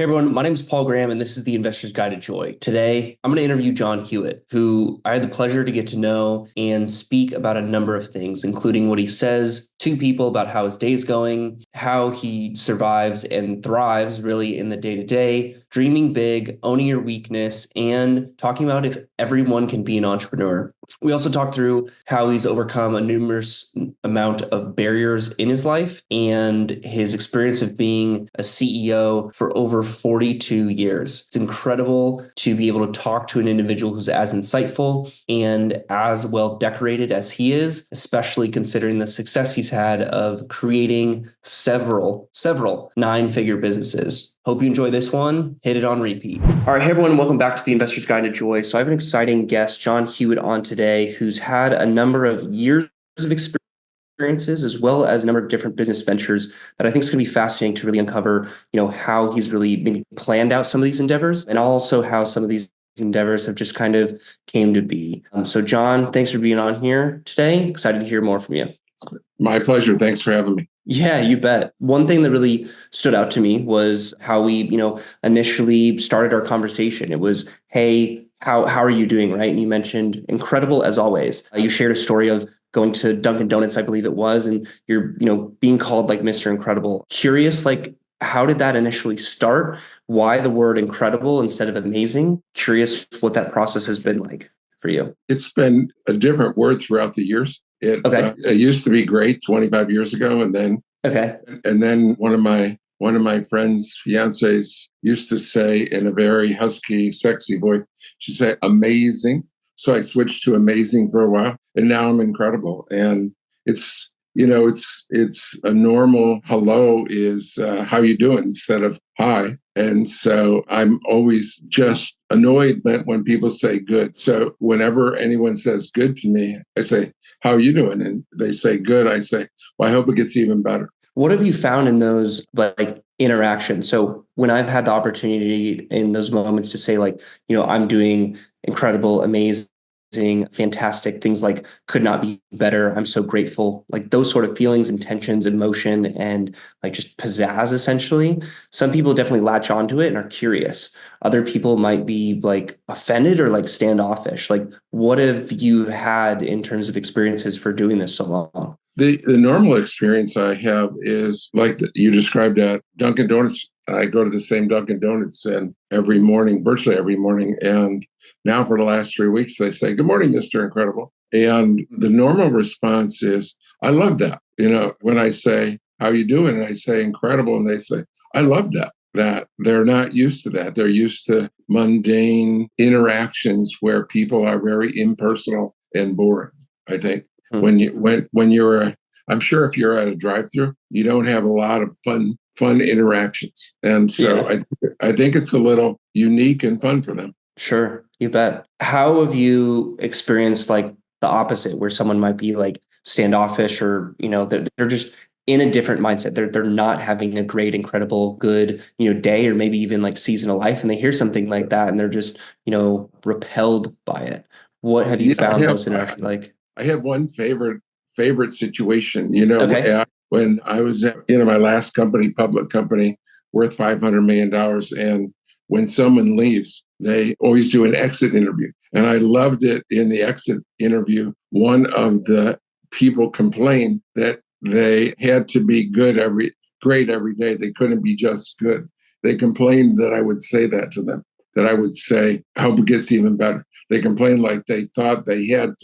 Hey everyone, my name is Paul Graham, and this is the Investor's Guide to Joy. Today, I'm going to interview John Hewitt, who I had the pleasure to get to know and speak about a number of things, including what he says to people about how his day's going, how he survives and thrives really in the day-to-day, dreaming big, owning your weakness, and talking about if everyone can be an entrepreneur. We also talked through how he's overcome a numerous amount of barriers in his life and his experience of being a CEO for over 42 years. It's incredible to be able to talk to an individual who's as insightful and as well decorated as he is, especially considering the success he's had of creating several nine-figure businesses. Hope you enjoy this one. Hit it on repeat. All right, hey everyone, welcome back to the Investor's Guide to Joy. So I have an exciting guest, John Hewitt, on today, who's had a number of years of experiences as well as a number of different business ventures that I think is going to be fascinating to really uncover, how he's really maybe planned out some of these endeavors and also how some of these endeavors have just kind of came to be. So John, thanks for being on here today. Excited to hear more from you. My pleasure. Thanks for having me. Yeah, you bet. One thing that really stood out to me was how we, initially started our conversation. It was, hey, how are you doing, right? And you mentioned incredible as always. You shared a story of going to Dunkin' Donuts, I believe it was, and you're, being called like Mr. Incredible. Curious, like, how did that initially start? Why the word incredible instead of amazing? Curious what that process has been like for you. It's been a different word throughout the years. It used to be great 25 years ago, and then one of my friends' fiancés used to say in a very husky, sexy voice, she'd say amazing. So I switched to amazing for a while, and now I'm incredible. And it's a normal hello is how you doing instead of hi. And so I'm always just annoyed when people say good. So whenever anyone says good to me, I say, how are you doing? And they say good. I say, well, I hope it gets even better. What have you found in those like interactions? So when I've had the opportunity in those moments to say like, I'm doing incredible, amazing, fantastic things like could not be better. I'm so grateful. Like those sort of feelings, intentions, emotion, and like just pizzazz essentially. Some people definitely latch onto it and are curious. Other people might be like offended or like standoffish. Like what have you had in terms of experiences for doing this so long? The normal experience I have is like you described at Dunkin' Donuts. I go to the same Dunkin' Donuts and every morning, virtually every morning. And now for the last 3 weeks, they say, good morning, Mr. Incredible. And the normal response is, I love that. When I say, how you doing? And I say incredible. And they say, I love that they're not used to that. They're used to mundane interactions where people are very impersonal and boring, I think. I'm sure if you're at a drive-through, you don't have a lot of fun interactions. And so I think it's a little unique and fun for them. Sure, you bet. How have you experienced like the opposite, where someone might be like standoffish or, they're just in a different mindset. They're not having a great, incredible, good, day or maybe even like season of life. And they hear something like that and they're just, repelled by it. What have you found those interactions like? I have one favorite situation, when I was at, my last company, public company, worth $500 million. And when someone leaves, they always do an exit interview. And I loved it in the exit interview. One of the people complained that they had to be great every day. They couldn't be just good. They complained that I would say that to them, that I would say, I hope it gets even better. They complained like they thought they had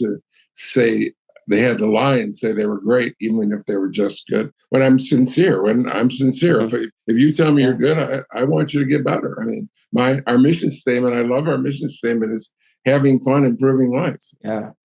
to lie and say they were great, even if they were just good. When I'm sincere, Mm-hmm. if you tell me you're good, I want you to get better. I mean, our mission statement, I love our mission statement, is having fun, improving lives.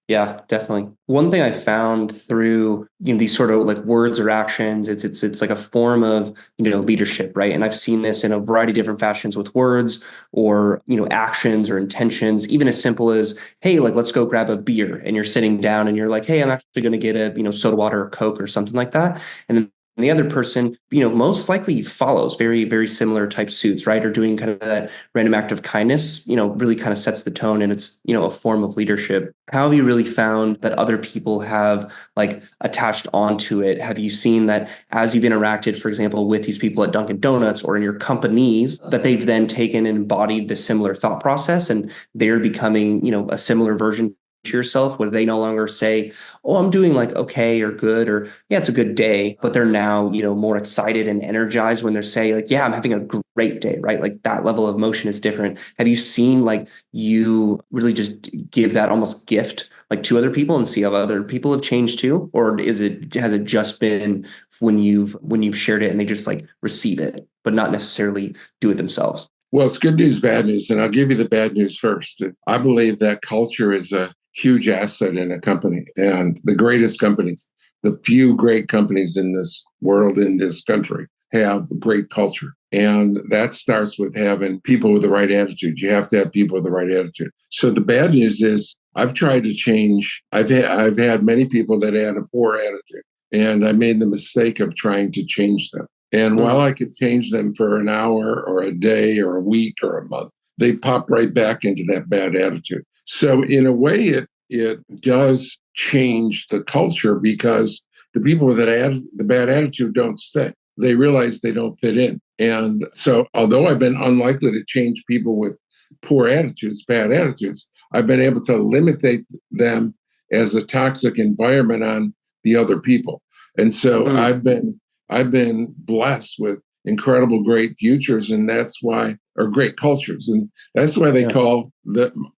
Yeah, definitely. One thing I found through these sort of like words or actions, it's like a form of leadership, right? And I've seen this in a variety of different fashions with words or actions or intentions, even as simple as, hey, like let's go grab a beer, and you're sitting down and you're like, hey, I'm actually going to get a soda water or Coke or something like that, and then the other person, most likely follows very, very similar type suits, right? Or doing kind of that random act of kindness, really kind of sets the tone, and it's, a form of leadership. How have you really found that other people have like attached onto it? Have you seen that as you've interacted, for example, with these people at Dunkin' Donuts or in your companies, that they've then taken and embodied the similar thought process, and they're becoming, a similar version to yourself, where they no longer say, oh, I'm doing like okay or good, or yeah, it's a good day, but they're now, more excited and energized when they're saying like, yeah, I'm having a great day, right? Like that level of emotion is different. Have you seen like you really just give that almost gift like to other people and see how other people have changed too? Or has it just been when you've shared it and they just like receive it, but not necessarily do it themselves? Well, it's good news, bad news. And I'll give you the bad news first. I believe that culture is a huge asset in a company, and the greatest companies, the few great companies in this world, in this country, have great culture. And that starts with having people with the right attitude. You have to have people with the right attitude. So the bad news is I've tried to change. I've had many people that had a poor attitude, and I made the mistake of trying to change them. And while I could change them for an hour or a day or a week or a month, they pop right back into that bad attitude. So in a way, it does change the culture, because the people with the bad attitude don't stay. They realize they don't fit in. And so although I've been unlikely to change people with poor attitudes, bad attitudes, I've been able to limit them as a toxic environment on the other people. And so I've been blessed with incredible, great futures, and that's why, or great cultures, and that's why they call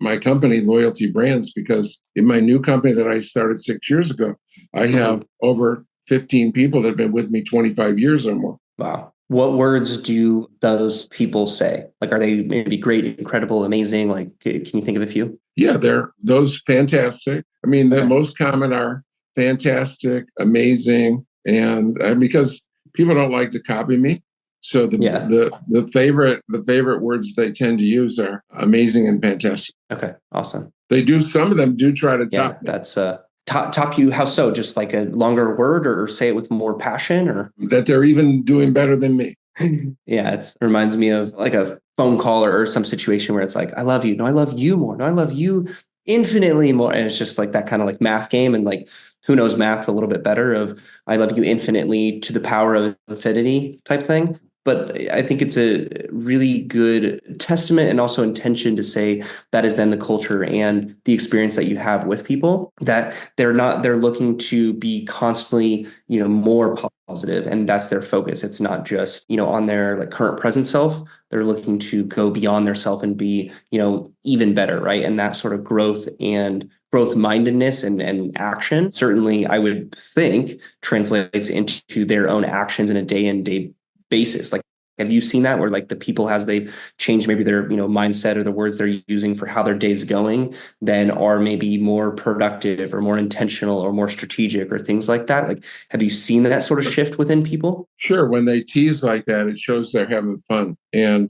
my company Loyalty Brands. Because in my new company that I started 6 years ago, I have over 15 people that have been with me 25 years or more. Wow. What words do those people say? Like, are they maybe great, incredible, amazing? Like, can you think of a few? Yeah, they're those fantastic. I mean, the most common are fantastic, amazing, and because people don't like to copy me, so the favorite words they tend to use are amazing and fantastic. Okay, awesome. Some of them do try to top me. That's top you. How so? Just like a longer word, or say it with more passion, or that they're even doing better than me. Yeah, it reminds me of like a phone call or some situation where it's like, I love you. No, I love you more. No, I love you infinitely more. And it's just like that kind of like math game. And like, who knows math a little bit better, of I love you infinitely to the power of infinity type thing. But I think it's a really good testament and also intention to say that is then the culture and the experience that you have with people, that they're looking to be constantly, more positive, and that's their focus. It's not just, on their like current present self. They're looking to go beyond their self and be, even better, right? And that sort of growth mindedness and action, certainly I would think translates into their own actions in a day in day basis. Like, have you seen that where like the people, as they change maybe their, mindset or the words they're using for how their day's going, then are maybe more productive or more intentional or more strategic or things like that? Like, have you seen that sort of shift within people? Sure. When they tease like that, it shows they're having fun. And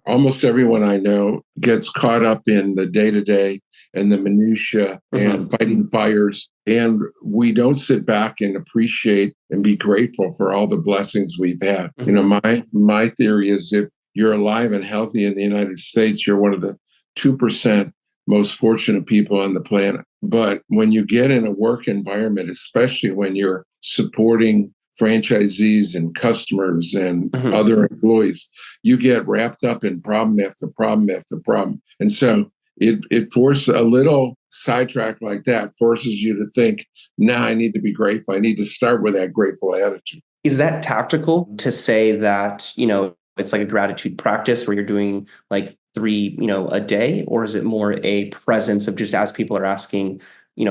almost everyone I know gets caught up in the day-to-day and the minutia and fighting fires. And we don't sit back and appreciate and be grateful for all the blessings we've had. My theory is, if you're alive and healthy in the United States, you're one of the 2% most fortunate people on the planet. But when you get in a work environment, especially when you're supporting franchisees and customers and other employees, you get wrapped up in problem after problem after problem. And so it forces a little sidetrack like that, forces you to think, now I need to be grateful. I need to start with that grateful attitude. Is that tactical to say that, it's like a gratitude practice where you're doing like 3, a day, or is it more a presence of just as people are asking,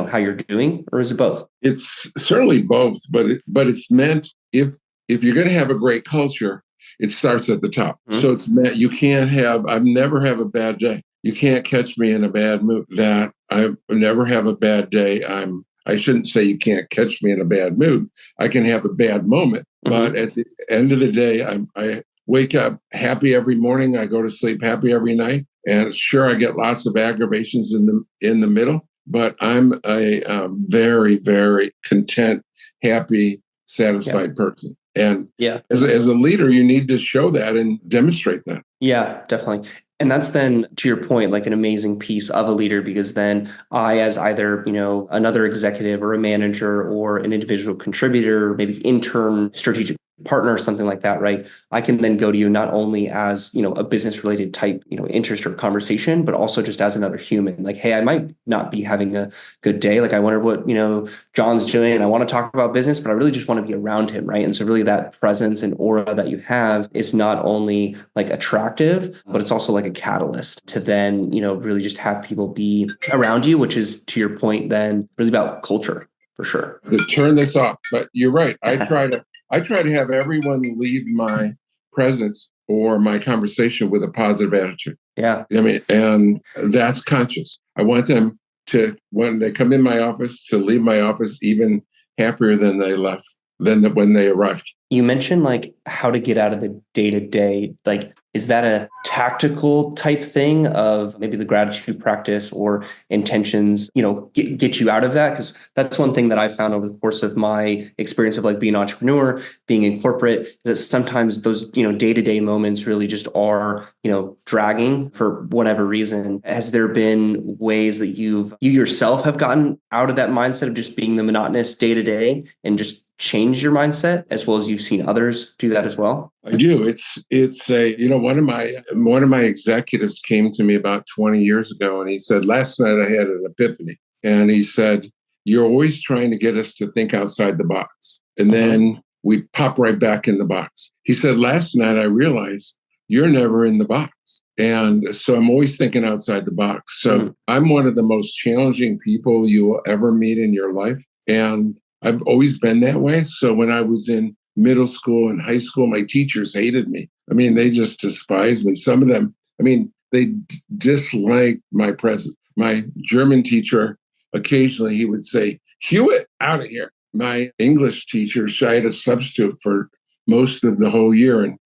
how you're doing, or is it both? It's certainly both, but it's meant, if you're going to have a great culture, it starts at the top. So it's meant I've never have a bad day. You can't catch me in a bad mood. That I never have a bad day. I shouldn't say you can't catch me in a bad mood. I can have a bad moment, but at the end of the day, I wake up happy every morning. I go to sleep happy every night. And sure, I get lots of aggravations in the middle, but I'm a very, very content, happy, satisfied person. And yeah, as a leader, you need to show that and demonstrate that. Yeah, definitely. And that's then, to your point, like an amazing piece of a leader, because then I, as either, another executive or a manager or an individual contributor, maybe intern, strategic partner or something like that, right? I can then go to you not only as, a business related type, interest or conversation, but also just as another human. Like, hey, I might not be having a good day. Like, I wonder what, John's doing, and I want to talk about business, but I really just want to be around him, right? And so really that presence and aura that you have is not only like attractive, but it's also like a catalyst to then, really just have people be around you, which is, to your point, then really about culture for sure. To turn this off. But you're right. I try to have everyone leave my presence or my conversation with a positive attitude. Yeah. I mean, and that's conscious. I want them to, when they come in my office, to leave my office even happier than they left, than when they arrived. You mentioned like how to get out of the day to day. Like, is that a tactical type thing of maybe the gratitude practice or intentions, get you out of that? Because that's one thing that I found over the course of my experience of like being an entrepreneur, being in corporate, is that sometimes those, day to day moments really just are, dragging for whatever reason. Has there been ways that you yourself have gotten out of that mindset of just being the monotonous day to day and just change your mindset, as well as you've seen others do that as well? I do. It's a, one of my executives came to me about 20 years ago, and he said, last night I had an epiphany. And he said, you're always trying to get us to think outside the box. And then we pop right back in the box. He said, last night I realized you're never in the box. And so I'm always thinking outside the box. So I'm one of the most challenging people you will ever meet in your life. And I've always been that way. So when I was in middle school and high school, my teachers hated me. I mean, they just despised me. Some of them, they disliked my presence. My German teacher, occasionally he would say, Hewitt, out of here. My English teacher, I had a substitute for most of the whole year. And,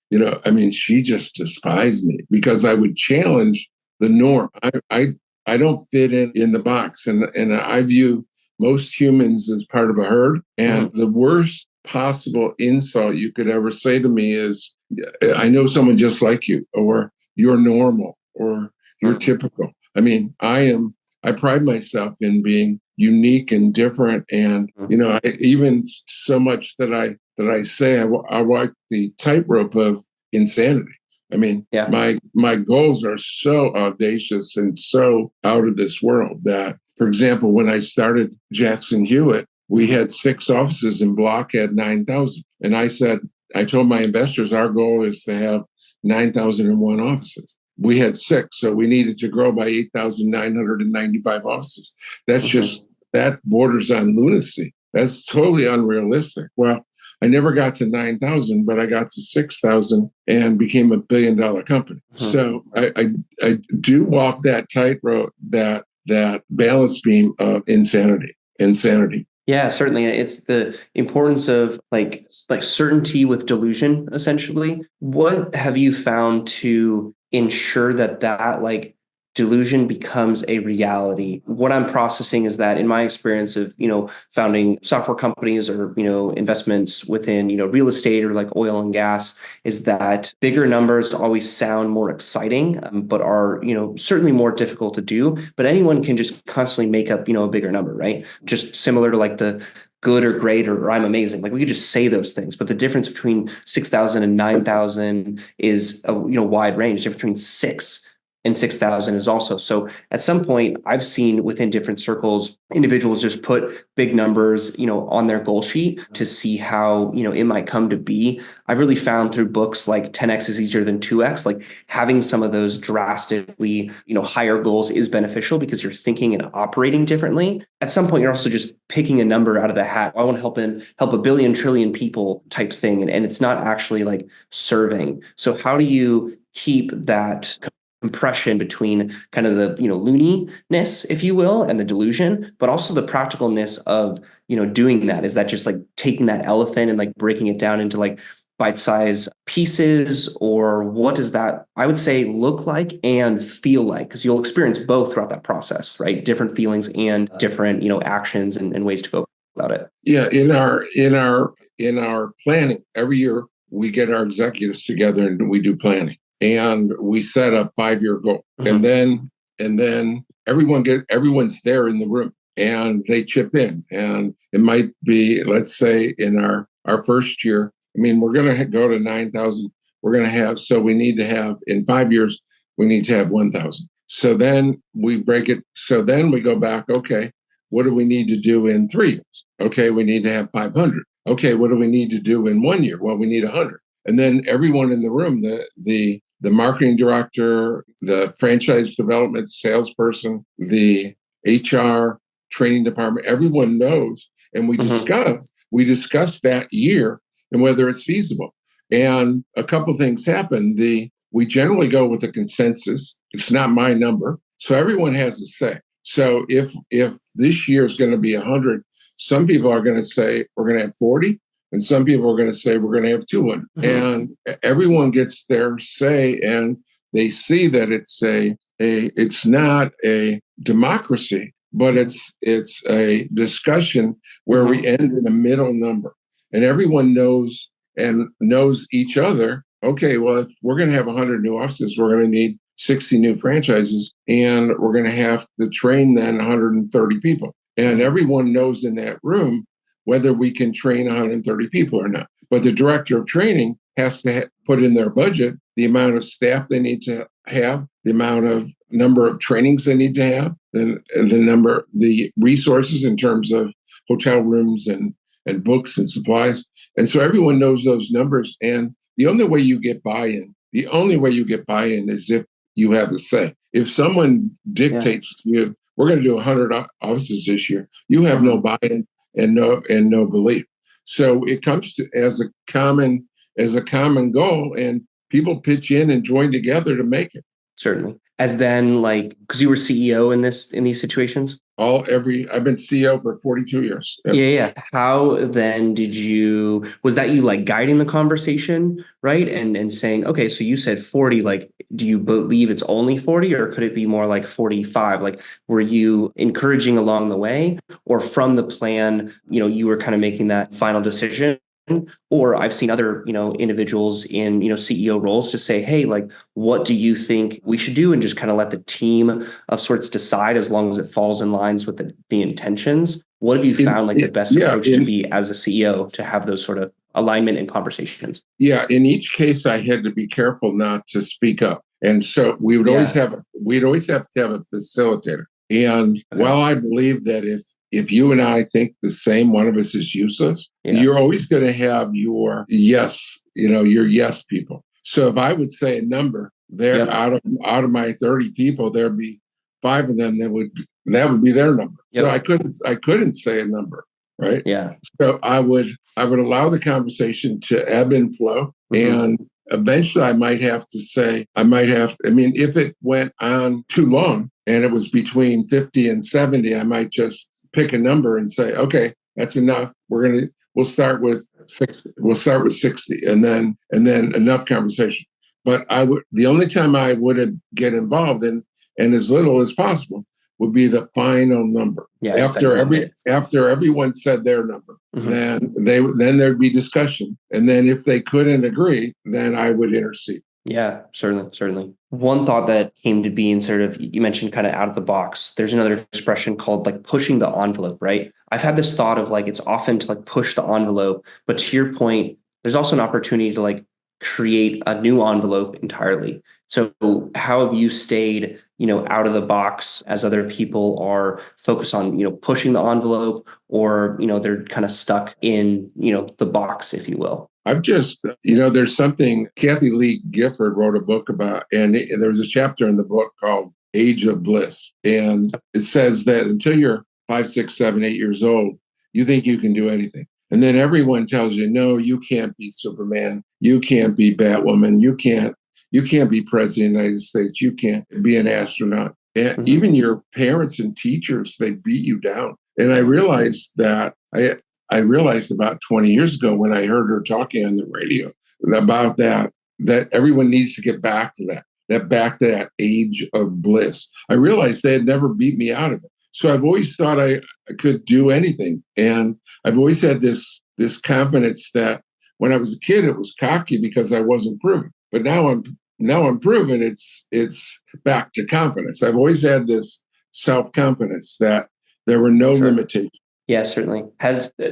she just despised me because I would challenge the norm. I don't fit in the box. And I view most humans as part of a herd. And the worst possible insult you could ever say to me is, I know someone just like you, or you're normal, or you're typical. I pride myself in being unique and different. And, even so much that I say I walk the tightrope of insanity. My goals are so audacious and so out of this world that, for example, when I started Jackson Hewitt, we had 6 offices and Block had 9,000. And I told my investors, our goal is to have 9,001 offices. We had 6, so we needed to grow by 8,995 offices. That borders on lunacy. That's totally unrealistic. Well, I never got to 9,000, but I got to 6,000 and became $1 billion company. So I do walk that tightrope, that balance beam of insanity. Yeah, certainly. It's the importance of like certainty with delusion, essentially. What have you found to ensure that like delusion becomes a reality? What I'm processing is that in my experience of, founding software companies or, investments within, real estate or like oil and gas, is that bigger numbers always sound more exciting, but are, certainly more difficult to do. But anyone can just constantly make up, a bigger number, right? Just similar to like the good or great or I'm amazing. Like we could just say those things, but the difference between 6,000 and 9,000 is a wide range. The difference between 6 and 6,000 is also. So at some point I've seen within different circles, individuals just put big numbers, on their goal sheet to see how, it might come to be. I've really found through books like 10X is easier than 2X, like having some of those drastically, higher goals is beneficial because you're thinking and operating differently. At some point, you're also just picking a number out of the hat. I want to help a billion trillion people type thing. And it's not actually like serving. So how do you keep that compression between kind of the looniness, if you will, and the delusion, but also the practicalness of doing that? Is that just like taking that elephant and like breaking it down into like bite-sized pieces, or what does that, I would say, look like and feel like? Because you'll experience both throughout that process, right? Different feelings and different actions and ways to go about it. Yeah, in our planning every year, we get our executives together and we do planning, and we set a 5-year goal, and then everyone's there in the room and they chip in, and it might be, let's say, in our first year. I mean, we're going to go to 9,000. We're going to have, so we need to have in 5 years, we need to have 1,000. So then we break it. So then we go back. Okay, what do we need to do in 3 years? Okay, we need to have 500. Okay, what do we need to do in 1 year? Well, we need 100. And then everyone in the room, the marketing director, the franchise development salesperson, the HR training department, everyone knows, and we discuss that year and whether it's feasible. And a couple things happen. We generally go with a consensus. It's not my number, so everyone has a say. So if this year is going to be 100, some people are going to say we're going to have 40, and some people are going to say we're going to have 200. And everyone gets their say, and they see that it's not a democracy, but it's a discussion where we end in a middle number, and everyone knows each other. Okay, well, if we're going to have 100 new offices, we're going to need 60 new franchises, and we're going to have to train then 130 people. And everyone knows in that room whether we can train 130 people or not. But the director of training has to put in their budget the amount of staff they need to have, the amount of number of trainings they need to have, and the resources in terms of hotel rooms and books and supplies. And so everyone knows those numbers. And the only way you get buy-in is if you have a say. If someone dictates to you, we're going to do 100 offices this year, you have no buy-in and no belief. So it comes to as a common goal, and people pitch in and join together to make it. Certainly. As then, because you were CEO in these situations? I've been CEO for 42 years. Yep. Yeah. How then was that you guiding the conversation, right? And saying, okay, so you said 40, do you believe it's only 40, or could it be more like 45? Were you encouraging along the way, or from the plan, you were kind of making that final decision? Or I've seen other, individuals in, CEO roles just say, hey, what do you think we should do? And just kind of let the team of sorts decide, as long as it falls in lines with the intentions. What have you found the best approach to be as a CEO to have those sort of alignment and conversations? Yeah, in each case, I had to be careful not to speak up. And so we'd always have to have a facilitator. And while I believe that if you and I think the same, one of us is useless, you're always going to have your yes people. So if I would say a number, out of my 30 people, there'd be 5 of them that would be their number. So I couldn't say a number, right? Yeah. So I would allow the conversation to ebb and flow, and eventually I might have to say, if it went on too long and it was between 50 and 70, I might just pick a number and say, okay, that's enough. We'll start with 60. We'll start with 60, and then enough conversation. But the only time I would get involved in, and as little as possible, would be the final number. Yeah, after everyone said their number, then there'd be discussion, and then if they couldn't agree, then I would intercede. Yeah, certainly. One thought that came to be in sort of, you mentioned kind of out of the box, there's another expression called pushing the envelope, right? I've had this thought of it's often to push the envelope, but to your point, there's also an opportunity to create a new envelope entirely. So how have you stayed, out of the box as other people are focused on, pushing the envelope, or, they're kind of stuck in, the box, if you will? I've just, there's something Kathy Lee Gifford wrote a book about, and there was a chapter in the book called Age of Bliss. And it says that until you're 5, 6, 7, 8 years old, you think you can do anything. And then everyone tells you, no, you can't be Superman. You can't be Batwoman. You can't be president of the United States. You can't be an astronaut. And even your parents and teachers, they beat you down. And I realized that I realized about 20 years ago when I heard her talking on the radio about that everyone needs to get back to that age of bliss. I realized they had never beat me out of it. So I've always thought I could do anything. And I've always had this confidence that when I was a kid, it was cocky because I wasn't proven. But now I'm proven. It's back to confidence. I've always had this self-confidence that there were no limitations. Yeah, certainly.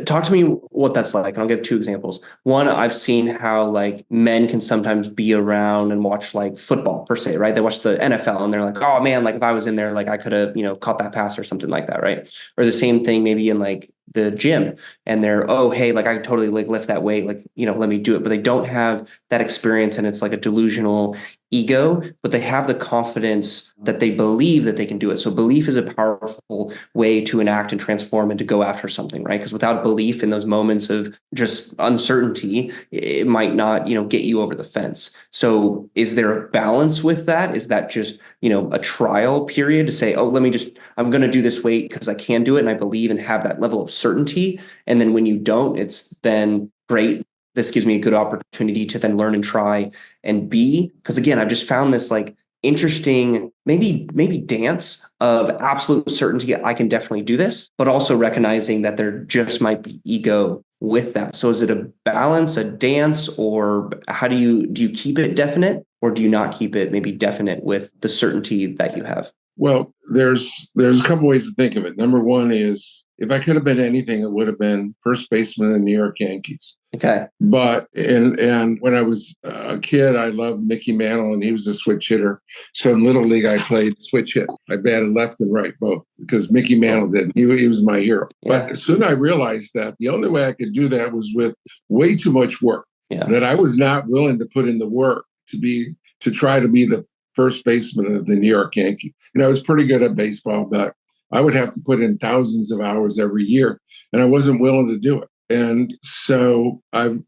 Talk to me what that's like. And I'll give two examples. One, I've seen how like men can sometimes be around and watch like football per se, right? They watch the NFL and they're like, oh man, like if I was in there, like I could have, caught that pass or something like that, right? Or the same thing maybe in like the gym and they're, oh, hey, like I could totally like lift that weight, like, let me do it. But they don't have that experience and it's like a delusional ego, but they have the confidence that they believe that they can do it. So belief is a powerful way to enact and transform and to go after something, right? Because without belief in those moments of just uncertainty, it might not, get you over the fence. So is there a balance with that? Is that just, a trial period to say, oh, I'm going to do this weight because I can do it and I believe and have that level of certainty. And then when you don't, it's then great. This gives me a good opportunity to then learn and try and be, because again, I've just found this like interesting, maybe dance of absolute certainty. I can definitely do this, but also recognizing that there just might be ego with that. So is it a balance, a dance, or how do you keep it definite or do you not keep it maybe definite with the certainty that you have? Well, there's a couple ways to think of it. Number one is if I could have been anything, it would have been first baseman in the New York Yankees. Okay. But and when I was a kid, I loved Mickey Mantle, and he was a switch hitter. So in Little League, I played switch hit. I batted left and right both because Mickey Mantle did. He was my hero. Yeah. But soon I realized that the only way I could do that was with way too much work. Yeah. That I was not willing to put in the work to try to be the first baseman of the New York Yankees. I was pretty good at baseball, but I would have to put in thousands of hours every year, and I wasn't willing to do it. And so I've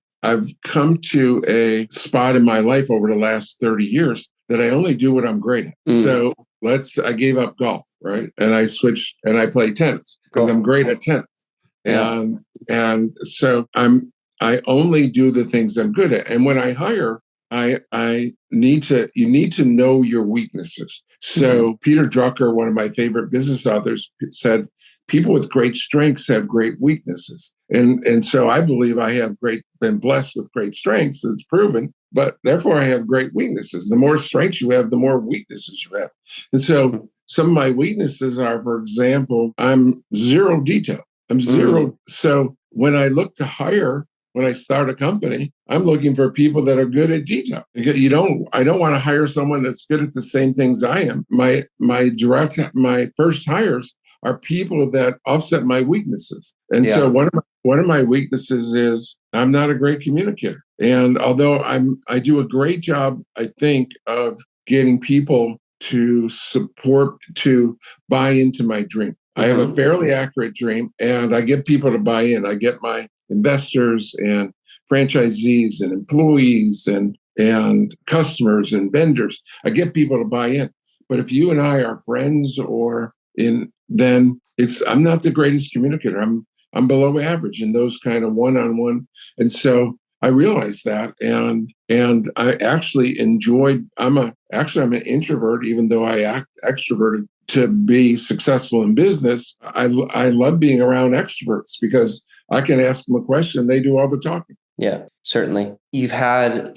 come to a spot in my life over the last 30 years that I only do what I'm great at. So I gave up golf, right? And I switched and I play tennis because I'm great at tennis. Yeah. And so I only do the things I'm good at. And when I hire, you need to know your weaknesses. So Peter Drucker, one of my favorite business authors, said, people with great strengths have great weaknesses. And so I believe I have been blessed with great strengths. It's proven, but therefore I have great weaknesses. The more strengths you have, the more weaknesses you have. And so some of my weaknesses are, for example, I'm zero detail. I'm zero. So when I look to hire, when I start a company, I'm looking for people that are good at detail. I don't want to hire someone that's good at the same things I am. My first hires are people that offset my weaknesses. And so one of my weaknesses is I'm not a great communicator. And although I do a great job, I think, of getting people to buy into my dream. I have a fairly accurate dream and I get people to buy in. I get my investors and franchisees and employees and customers and vendors. I get people to buy in. But if you and I are friends then I'm not the greatest communicator. I'm below average in those kind of one-on-one. And so I realized that and I actually I'm an introvert, even though I act extroverted to be successful in business. I love being around extroverts because I can ask them a question. They do all the talking. Yeah, certainly. You've had,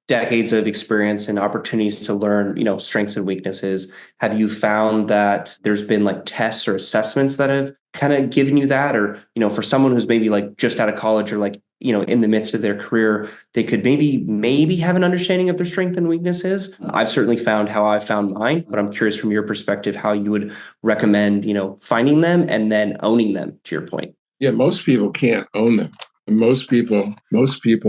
decades of experience and opportunities to learn, strengths and weaknesses. Have you found that there's been like tests or assessments that have kind of given you that? Or, for someone who's maybe like just out of college or like, in the midst of their career, they could maybe have an understanding of their strengths and weaknesses. I've certainly found how I found mine, but I'm curious from your perspective, how you would recommend, finding them and then owning them, to your point. Yeah, most people can't own them. Most people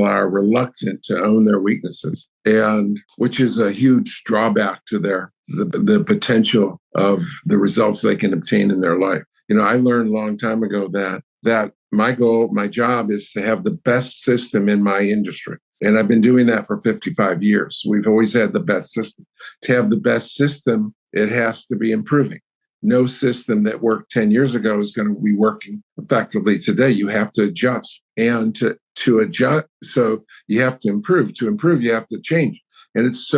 are reluctant to own their weaknesses, and which is a huge drawback to the potential of the results they can obtain in their life. I learned a long time ago that my job is to have the best system in my industry. And I've been doing that for 55 years. We've always had the best system. To have the best system, it has to be improving. no system that worked 10 years ago is going to be working effectively today. You have to adjust. And to adjust, so you have to improve. To improve, you have to change. And it's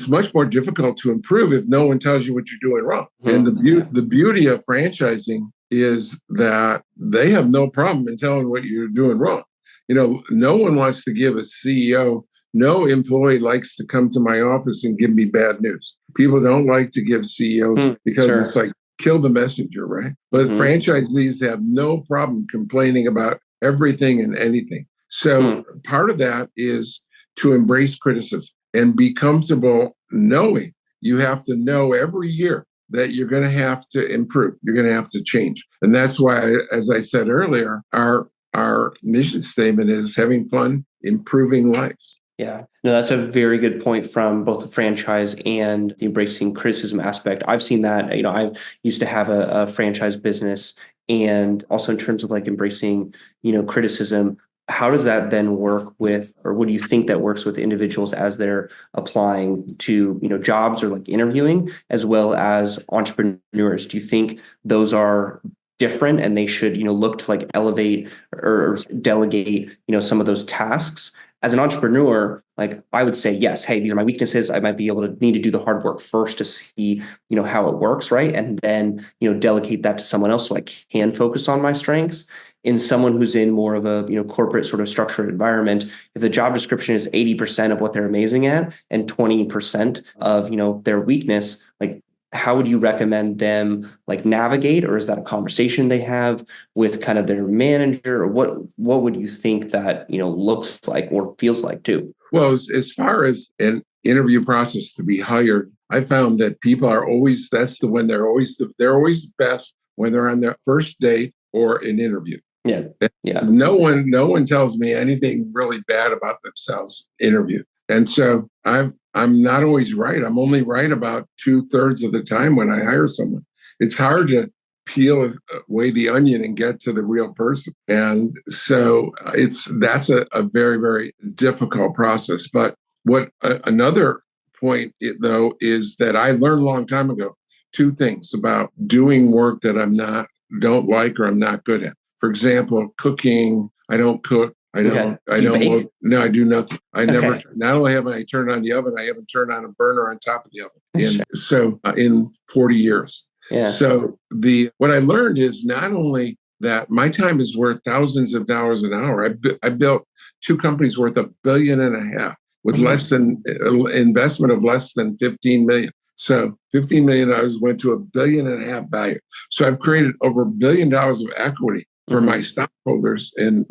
much more difficult to improve if no one tells you what you're doing wrong. And the beauty of franchising is that they have no problem in telling what you're doing wrong. No one wants to give a CEO, no employee likes to come to my office and give me bad news. People don't like to give CEOs because it's like, kill the messenger, right? But franchisees have no problem complaining about everything and anything. So part of that is to embrace criticism and be comfortable knowing you have to know every year that you're going to have to improve. You're going to have to change. And that's why, as I said earlier, our mission statement is having fun, improving lives. Yeah, no, that's a very good point from both the franchise and the embracing criticism aspect. I've seen that, I used to have a franchise business, and also in terms of like embracing, criticism, how does that then work with, or what do you think that works with individuals as they're applying to, jobs or like interviewing, as well as entrepreneurs? Do you think those are different and they should, look to like elevate or delegate, some of those tasks? As an entrepreneur, like I would say, yes, hey, these are my weaknesses. I might be able to need to do the hard work first to see, how it works, right? And then, delegate that to someone else so I can focus on my strengths. In someone who's in more of a, corporate sort of structured environment, if the job description is 80% of what they're amazing at and 20% of, their weakness, like how would you recommend them like navigate, or is that a conversation they have with kind of their manager, or what would you think that, looks like or feels like too? Well, as far as an interview process to be hired, I found that people are always, they're always best when they're on their first date or an interview. Yeah. Yeah. No one tells me anything really bad about themselves interview. And so I'm not always right. I'm only right about 2/3 of the time when I hire someone. It's hard to peel away the onion and get to the real person. And so that's a very, very difficult process. But another point though is that I learned a long time ago 2 things about doing work that don't like or I'm not good at. For example, cooking. I don't cook. I don't. No, I do nothing. I never. Not only haven't I turned on the oven, I haven't turned on a burner on top of the oven in 40 years. Yeah. So what I learned is not only that my time is worth thousands of dollars an hour. I built 2 companies worth $1.5 billion with less than investment of less than 15 million. So $15 million went to $1.5 billion value. So I've created over $1 billion of equity for my stockholders, and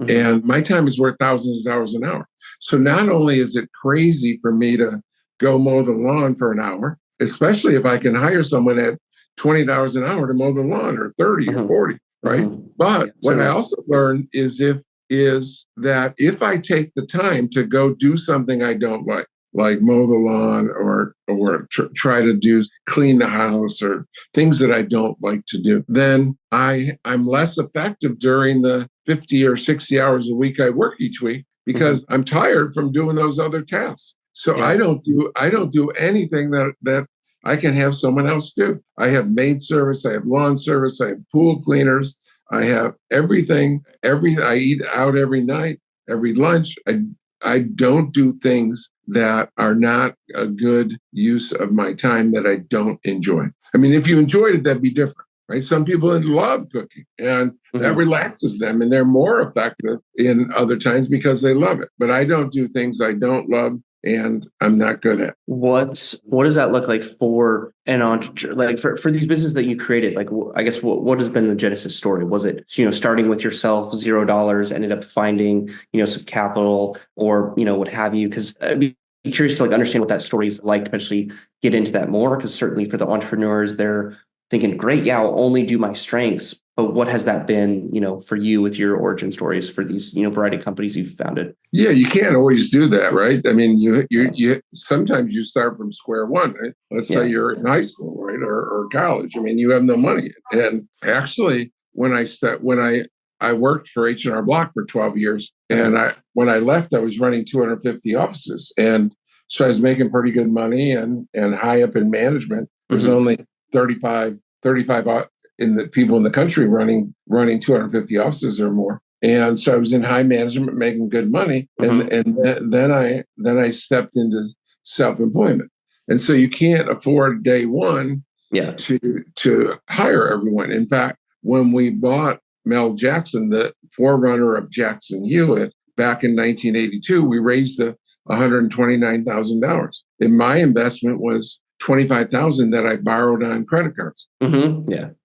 my time is worth thousands of dollars an hour. So not only is it crazy for me to go mow the lawn for an hour, especially if I can hire someone at $20 an hour to mow the lawn, or 30 or 40, right? But what I also learned is that if I take the time to go do something I don't like mow the lawn or try to clean the house or things that I don't like to do, then I'm less effective during the 50 or 60 hours a week I work each week because I'm tired from doing those other tasks. So I don't do anything that I can have someone else do. I have maid service, I have lawn service, I have pool cleaners, I have everything. I eat out every night, every lunch. I don't do things that are not a good use of my time that I don't enjoy. I mean, if you enjoyed it, that'd be different, right? Some people love cooking and that relaxes them and they're more effective in other times because they love it. But I don't do things I don't love and I'm not good at. What does that look like for an entrepreneur? Like for these businesses that you created, like I guess what has been the genesis story? Was it, starting with yourself, $0, ended up finding, some capital or, what have you? Because I'd be curious to like understand what that story is like, to eventually get into that more. Because certainly for the entrepreneurs, they're thinking, great, yeah, I'll only do my strengths. But what has that been, for you with your origin stories for these, variety of companies you've founded? Yeah, you can't always do that, right? I mean, you sometimes you start from square one, right? Let's say you're in high school, right, or college. I mean, you have no money. And actually, when I worked for H&R Block for 12 years, and when I left, I was running 250 offices, and so I was making pretty good money and high up in management. There was only 35 in the people in the country running 250 offices or more. And so I was in high management, making good money, then I stepped into self-employment. And so you can't afford day one to hire everyone. In fact, when we bought Mel Jackson, the forerunner of Jackson Hewitt, back in 1982, we raised $129,000. And my investment was $25,000 that I borrowed on credit cards.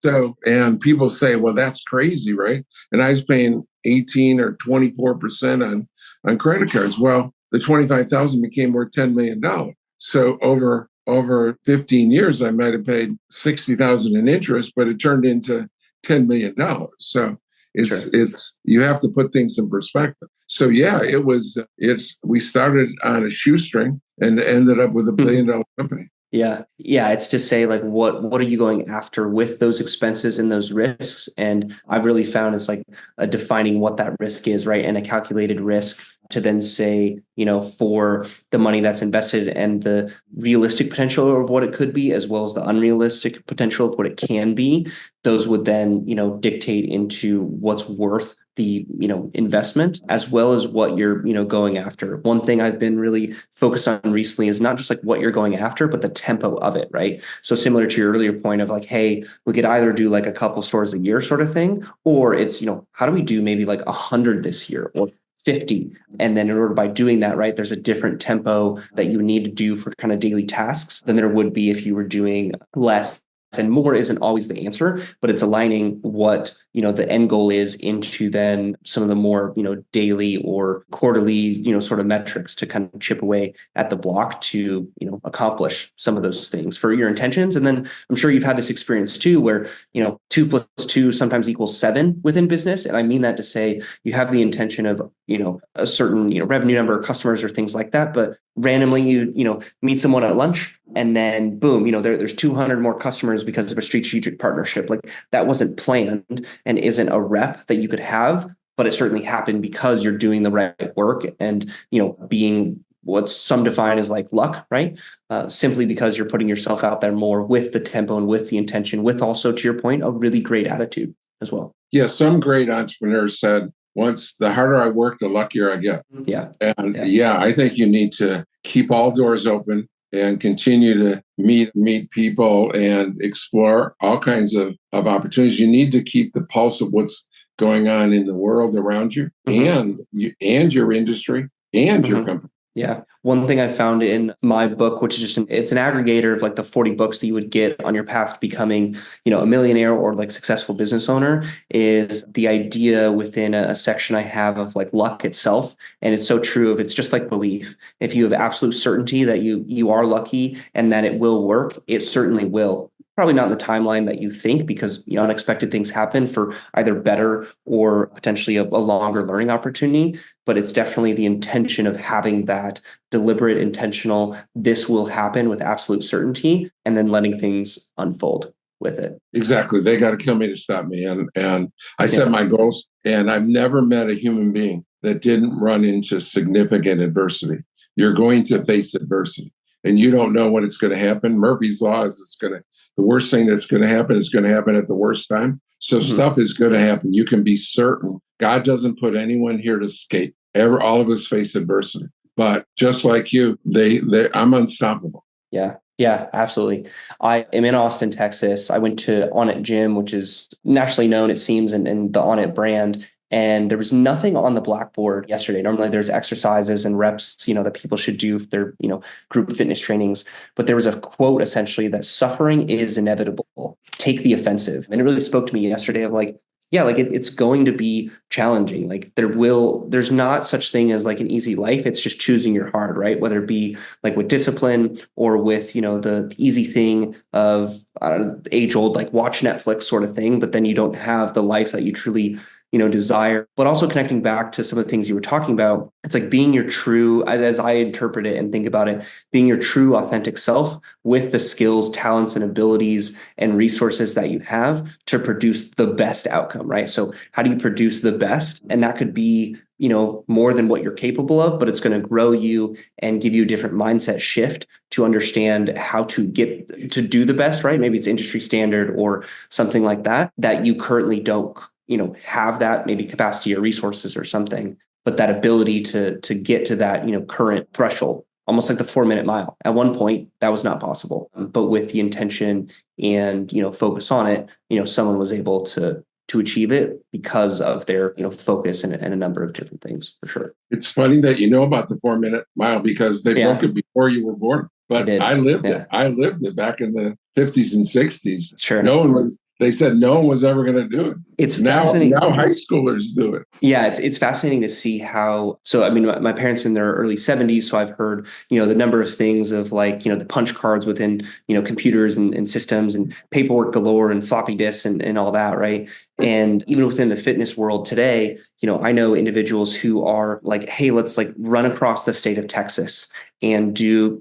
So, and people say, well, that's crazy, right? And I was paying 18 or 24% on credit cards. Well, the 25,000 became worth $10 million. So over 15 years, I might have paid 60,000 in interest, but it turned into $10 million. So it's you have to put things in perspective. So yeah, we started on a shoestring and ended up with $1 billion company. Yeah. It's to say, like, what are you going after with those expenses and those risks? And I've really found it's like defining what that risk is, right? And a calculated risk to then say, for the money that's invested and the realistic potential of what it could be, as well as the unrealistic potential of what it can be, those would then, dictate into what's worth the, investment, as well as what you're, going after. One thing I've been really focused on recently is not just like what you're going after, but the tempo of it, right? So similar to your earlier point of like, hey, we could either do like a couple stores a year sort of thing, or it's, how do we do maybe like 100 this year or 50. And then in order by doing that, right, there's a different tempo that you need to do for kind of daily tasks than there would be if you were doing less. And more isn't always the answer, but it's aligning what, the end goal is into then some of the more, daily or quarterly, sort of metrics to kind of chip away at the block to, accomplish some of those things for your intentions. And then I'm sure you've had this experience too, where, 2 + 2 sometimes equals 7 within business. And I mean that to say you have the intention of, a certain, revenue number of customers or things like that, but randomly you meet someone at lunch and then boom, there's 200 more customers because of a strategic partnership. Like that wasn't planned and isn't a rep that you could have, but it certainly happened because you're doing the right work and being what some define as like luck, right? Simply because you're putting yourself out there more with the tempo and with the intention, with also, to your point, a really great attitude as well. Yeah, some great entrepreneurs said, once the harder I work, the luckier I get. And I think you need to keep all doors open and continue to meet people and explore all kinds of opportunities. You need to keep the pulse of what's going on in the world around you, and your industry and your company. Yeah. One thing I found in my book, which is just it's an aggregator of like the 40 books that you would get on your path to becoming, a millionaire or like successful business owner, is the idea within a section I have of like luck itself. And it's so true of it's just like belief. If you have absolute certainty that you are lucky and that it will work, it certainly will. Probably not in the timeline that you think, because unexpected things happen for either better or potentially a longer learning opportunity. But it's definitely the intention of having that deliberate, intentional, this will happen with absolute certainty, and then letting things unfold with it. Exactly. They got to kill me to stop me. And I set my goals, and I've never met a human being that didn't run into significant adversity. You're going to face adversity, and you don't know when it's going to happen. Murphy's Law is the worst thing that's going to happen is going to happen at the worst time. So stuff is going to happen. You can be certain. God doesn't put anyone here to escape. All of us face adversity. But just like you, I'm unstoppable. Yeah, absolutely. I am in Austin, Texas. I went to Onnit Gym, which is nationally known, it seems, and the Onnit brand. And there was nothing on the blackboard yesterday. Normally there's exercises and reps, that people should do if they're, group fitness trainings. But there was a quote essentially that suffering is inevitable. Take the offensive. And it really spoke to me yesterday of like, yeah, like it's going to be challenging. Like there's not such thing as like an easy life. It's just choosing your hard, right? Whether it be like with discipline or with, the easy thing of age old, like watch Netflix sort of thing, but then you don't have the life that you truly desire. But also connecting back to some of the things you were talking about, it's like being your true, as I interpret it and think about it, being your true authentic self with the skills, talents, and abilities and resources that you have to produce the best outcome, right? So how do you produce the best? And that could be more than what you're capable of, but it's going to grow you and give you a different mindset shift to understand how to get to do the best, right? Maybe it's industry standard or something like that you currently don't, have that maybe capacity or resources or something, but that ability to get to that, current threshold, almost like the 4-minute mile. At one point, that was not possible, but with the intention and, focus on it, someone was able to achieve it because of their, focus and a number of different things, for sure. It's funny that you know about the 4-minute mile because they broke it before you were born. But I lived it. I lived it back in the 50s and 60s. Sure. They said no one was ever going to do it. It's fascinating. Now high schoolers do it. Yeah, it's fascinating to see how. So, I mean, my parents are in their early 70s, so I've heard, the number of things of like, the punch cards within, computers and systems and paperwork galore and floppy disks and all that, right? And even within the fitness world today, I know individuals who are like, hey, let's like run across the state of Texas and do,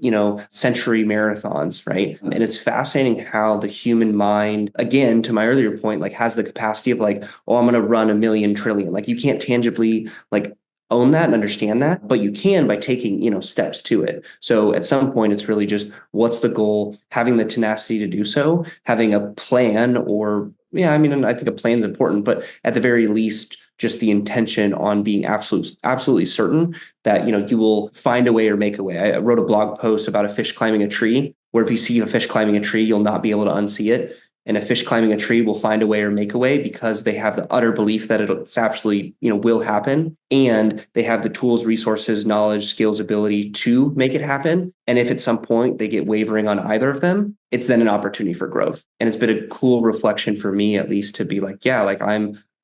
century marathons, right? And it's fascinating how the human mind, again, to my earlier point, like has the capacity of like, oh, I'm going to run 1,000,000 trillion. Like you can't tangibly like own that and understand that, but you can by taking, steps to it. So at some point, it's really just what's the goal, having the tenacity to do so, having a plan or, I think a plan is important, but at the very least, just the intention on being absolutely certain that, you will find a way or make a way. I wrote a blog post about a fish climbing a tree, where if you see a fish climbing a tree, you'll not be able to unsee it. And a fish climbing a tree will find a way or make a way because they have the utter belief that it's absolutely, will happen. And they have the tools, resources, knowledge, skills, ability to make it happen. And if at some point they get wavering on either of them, it's then an opportunity for growth. And it's been a cool reflection for me, at least, to be like, yeah, like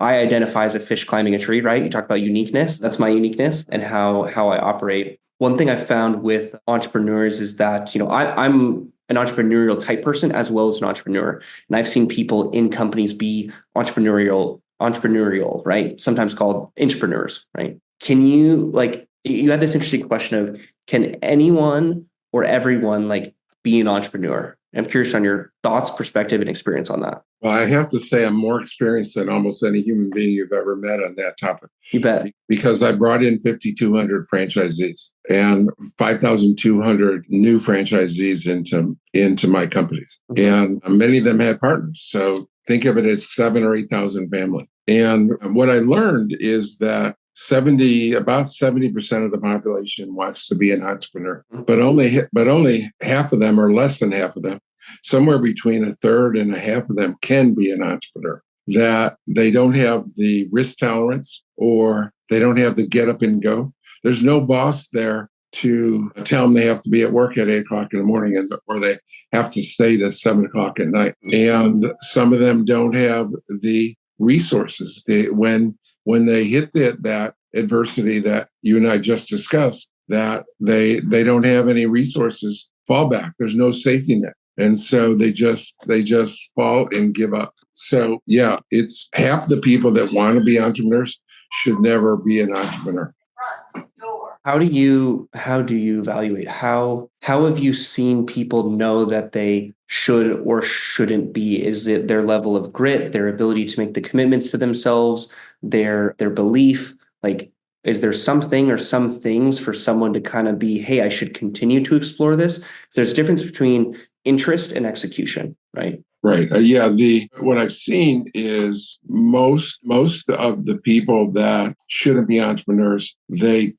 I identify as a fish climbing a tree, right? You talk about uniqueness. That's my uniqueness and how I operate. One thing I've found with entrepreneurs is that, I'm an entrepreneurial type person as well as an entrepreneur. And I've seen people in companies be entrepreneurial, right? Sometimes called intrapreneurs, right? Can you you had this interesting question of, can anyone or everyone like be an entrepreneur? I'm curious on your thoughts, perspective, and experience on that. Well, I have to say I'm more experienced than almost any human being you've ever met on that topic. You bet. Because I brought in 5,200 franchisees and 5,200 new franchisees into my companies. And many of them had partners. So think of it as 7,000 or 8,000 families. And what I learned is that about 70% of the population wants to be an entrepreneur, but only half of them, or less than half of them, somewhere between a third and a half of them, can be an entrepreneur. That they don't have the risk tolerance, or they don't have the get up and go. There's no boss there to tell them they have to be at work at 8:00 in the morning, or they have to stay to 7:00 at night. And some of them don't have the resources. When they hit that adversity that you and I just discussed, that they don't have any resources, fallback. There's no safety net. And so they just fall and give up. So yeah, it's half the people that want to be entrepreneurs should never be an entrepreneur. How do you evaluate? How have you seen people know that they should or shouldn't be? Is it their level of grit, their ability to make the commitments to themselves, their belief? Like, is there something or some things for someone to kind of be, hey, I should continue to explore this? There's a difference between interest and execution, right? Right. What I've seen is most of the people that shouldn't be entrepreneurs, they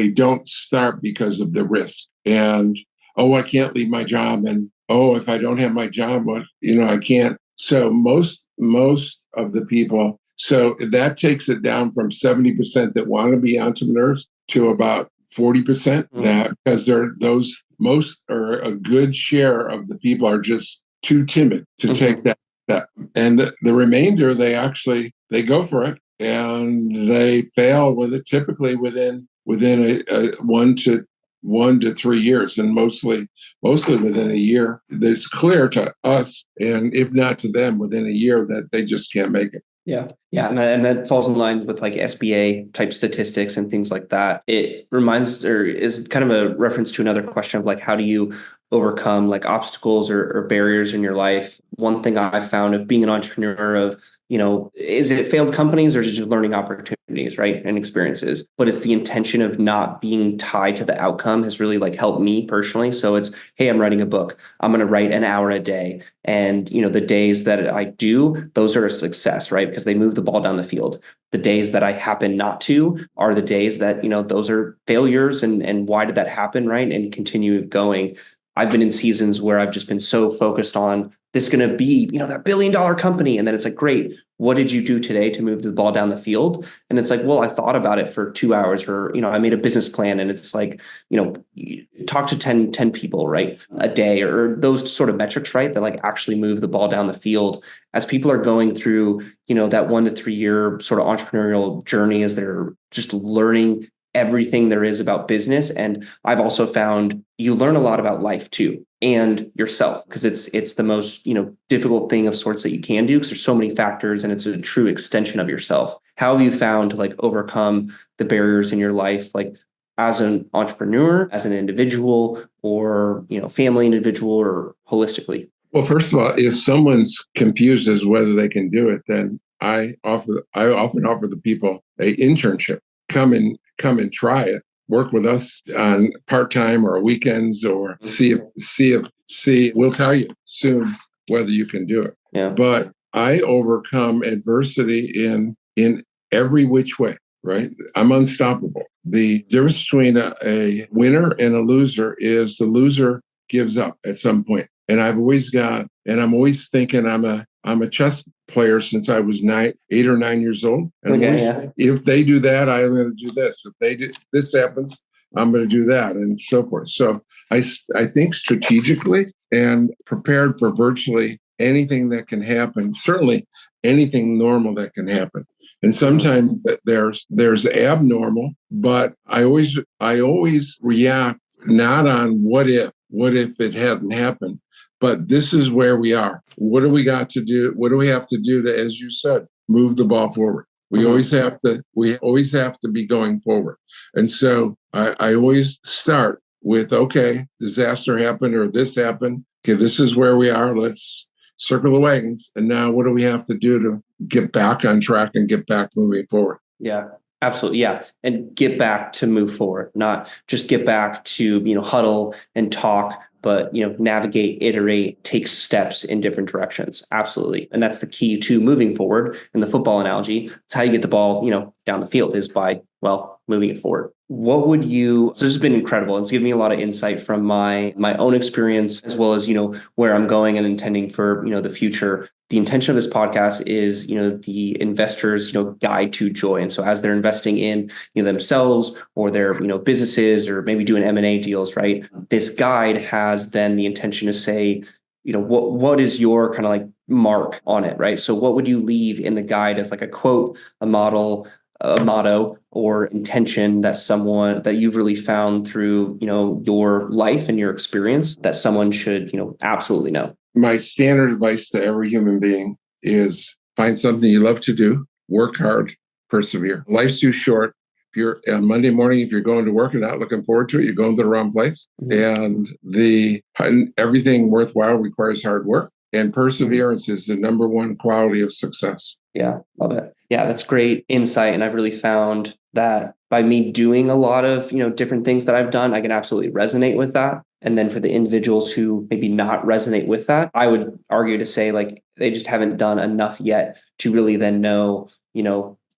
don't start because of the risk. And, oh, I can't leave my job. And, oh, if I don't have my job, I can't. So most of the people, so that takes it down from 70% that want to be entrepreneurs to about 40%. That because most or a good share of the people are just too timid to take that. And the remainder, they go for it, and they fail with it typically within a 1 to 3 years, and mostly within a year. It's clear to us, and if not to them, within a year, that they just can't make it. Yeah. And that falls in line with like SBA type statistics and things like that. It reminds, or is kind of a reference to another question of like, how do you overcome like obstacles or barriers in your life? One thing I've found of being an entrepreneur of, is it failed companies or is it just learning opportunities? opportunities, right? And experiences. But it's the intention of not being tied to the outcome has really like helped me personally. So it's, hey, I'm writing a book. I'm going to write an hour a day. And, the days that I do, those are a success, right? Because they move the ball down the field. The days that I happen not to are the days that, those are failures. And why did that happen, right? And continue going. I've been in seasons where I've just been so focused on this going to be, that $1 billion company. And then it's like, great, what did you do today to move the ball down the field? And it's like, well, I thought about it for 2 hours, or, I made a business plan. And it's like, talk to 10 people, right? A day, or those sort of metrics, right? That like actually move the ball down the field as people are going through, that 1 to 3 year sort of entrepreneurial journey, as they're just learning everything there is about business. And I've also found you learn a lot about life too, and yourself, because it's the most, difficult thing of sorts that you can do, because there's so many factors and it's a true extension of yourself. How have you found to like overcome the barriers in your life, like as an entrepreneur, as an individual, or, family individual, or holistically? Well, first of all, if someone's confused as whether they can do it, then I often offer the people a internship. Come and try it. Work with us on part-time or weekends, or see. We'll tell you soon whether you can do it. Yeah. But I overcome adversity in every which way. Right? I'm unstoppable. The difference between a winner and a loser is the loser gives up at some point. And I'm always thinking I'm a chess player since I was 8 or 9 years old. And if they do that, I'm going to do this. If this happens, I'm going to do that, and so forth. So I think strategically and prepared for virtually anything that can happen. Certainly anything normal that can happen. And sometimes there's abnormal, but I always react not on what if it hadn't happened, but this is where we are. What do we got to do? What do we have to do to, as you said, move the ball forward? We always have to be going forward. And so I always start with, okay, disaster happened or this happened. Okay, this is where we are. Let's circle the wagons. And now what do we have to do to get back on track and get back moving forward? Yeah. Absolutely. Yeah. And get back to move forward, not just get back to, huddle and talk, but, navigate, iterate, take steps in different directions. Absolutely. And that's the key to moving forward. In the football analogy, it's how you get the ball, down the field, is by, moving it forward. What would you, so this has been incredible. It's given me a lot of insight from my own experience, as well as, where I'm going and intending for, the future. The intention of this podcast is, the investor's, guide to joy. And so as they're investing in, themselves, or their, businesses, or maybe doing M&A deals, right? This guide has then the intention to say, what is your kind of like mark on it, right? So what would you leave in the guide as like a quote, a model, a motto, or intention that you've really found through, your life and your experience, that someone should, absolutely know? My standard advice to every human being is find something you love to do, work hard, persevere. Life's too short. If you're on Monday morning, if you're going to work and not looking forward to it, you're going to the wrong place. And everything worthwhile requires hard work, and perseverance is the number one quality of success. Yeah, love it. Yeah, that's great insight. And I've really found that by me doing a lot of, different things that I've done, I can absolutely resonate with that. And then for the individuals who maybe not resonate with that, I would argue to say like they just haven't done enough yet to really then know,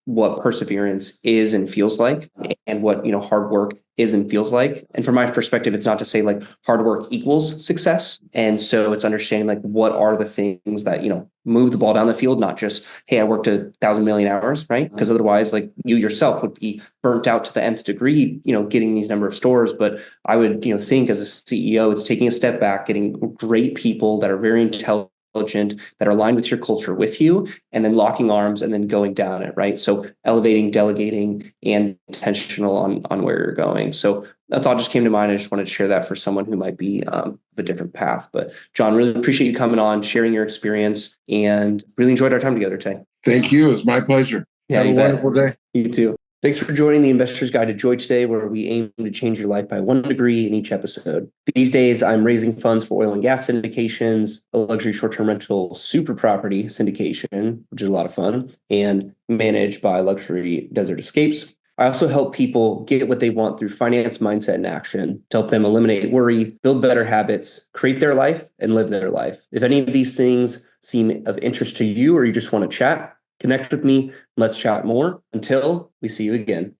what perseverance is and feels like, and what, hard work is and feels like. And from my perspective, it's not to say like hard work equals success. And so it's understanding like what are the things that, move the ball down the field, not just, hey, I worked 1,000 million hours, right? Because otherwise, like you yourself would be burnt out to the nth degree, getting these number of stores. But I would, think as a CEO, it's taking a step back, getting great people that are very intelligent, that are aligned with your culture with you, and then locking arms and then going down it, right? So elevating, delegating, and intentional on where you're going. So a thought just came to mind. I just wanted to share that for someone who might be a different path. But John, really appreciate you coming on, sharing your experience, and really enjoyed our time together today. Thank you. It's my pleasure. Yeah, have a wonderful day. You too. Thanks for joining the Investor's Guide to Joy today, where we aim to change your life by 1 degree in each episode. These days, I'm raising funds for oil and gas syndications, a luxury short-term rental super property syndication, which is a lot of fun, and managed by Luxury Desert Escapes. I also help people get what they want through finance, mindset, and action to help them eliminate worry, build better habits, create their life, and live their life. If any of these things seem of interest to you or you just want to chat, connect with me. Let's chat more. Until we see you again.